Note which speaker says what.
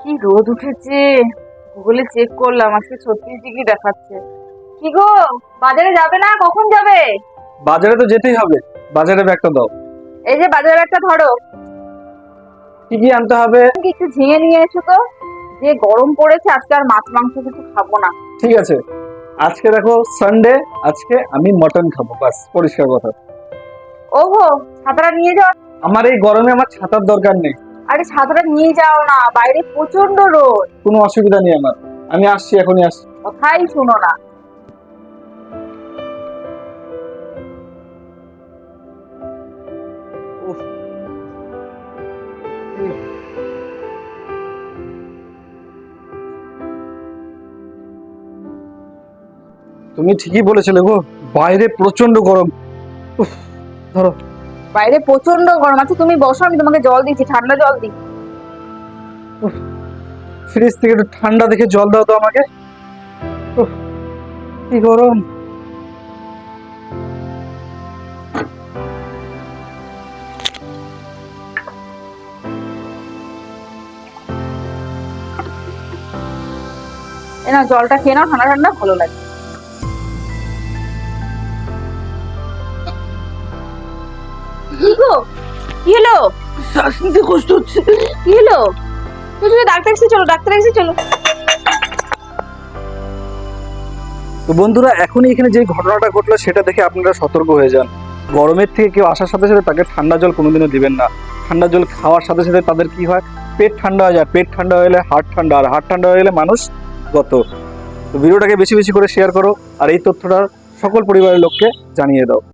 Speaker 1: কি রোদ উঠেছে। গুগলে চেক করলাম, আজকে 36 ডিগ্রি দেখাচ্ছে। কি গো, বাজারে যাবে না? কখন যাবে?
Speaker 2: বাজারে তো যেতেই হবে। বাজারে ব্যাগটা দাও।
Speaker 1: এই যে বাজারে একটা ধরো।
Speaker 2: কি কি আনতে হবে?
Speaker 1: একটু ঝিঙে নিয়ে এসো তো। যে গরম পড়েছে, আজকে আর মাছ মাংস কিছু খাবো না।
Speaker 2: ঠিক আছে, আজকে দেখো সানডে, আজকে আমি মটন খাবো, বাস পরিষ্কার কথা।
Speaker 1: ওহো, ছাতাটা নিয়ে যাও।
Speaker 2: আমার এই গরমে আমার ছাতার দরকার নেই।
Speaker 1: আরে ছাতাটা নিয়ে যাও না, বাইরে প্রচন্ড রোদ।
Speaker 2: কোনো অসুবিধা নেই আমার, আমি আসছি, এখনই আসছি।
Speaker 1: কথাই শুনো না।
Speaker 2: উফ, তুমি ঠিকই বলেছিলে গো, বাইরে প্রচন্ড গরম। উফ, ধরো।
Speaker 1: বাইরে প্রচন্ড গরম আছে, তুমি বসো, আমি তোমাকে জল দিচ্ছি, ঠান্ডা জল দিই।
Speaker 2: ফ্রিজ থেকে একটু ঠান্ডা দেখে জল দাও তো আমাকে। উফ, কি গরম।
Speaker 1: এই নাও জলটা খেয়ে নাও, ঠান্ডা ঠান্ডা ভালো লাগে। কি গো, কি হলো?
Speaker 2: শ্বাস নিতে কষ্ট হচ্ছে।
Speaker 1: কি হলো? তুমি ডাক্তার এসে চলো, ডাক্তার এসে চলো।
Speaker 2: তো বন্ধুরা, এখনই এখানে যে ঘটনাটা ঘটলো সেটা দেখে আপনারা সতর্ক হয়ে যান। গরমের থেকে কেউ আসার সাথে সাথে তাকে ঠান্ডা জল কোনোদিনও দিবেন না। ঠান্ডা জল খাওয়ার সাথে সাথে তাদের কি হয়, পেট ঠান্ডা হয়ে যায়। পেট ঠান্ডা হয়ে গেলে হার্ট ঠান্ডা, আর হার্ট ঠান্ডা হয়ে গেলে মানুষ গত। তো ভিডিওটাকে বেশি বেশি করে শেয়ার করো, আর এই তথ্যটা সকল পরিবারের লোককে জানিয়ে দাও।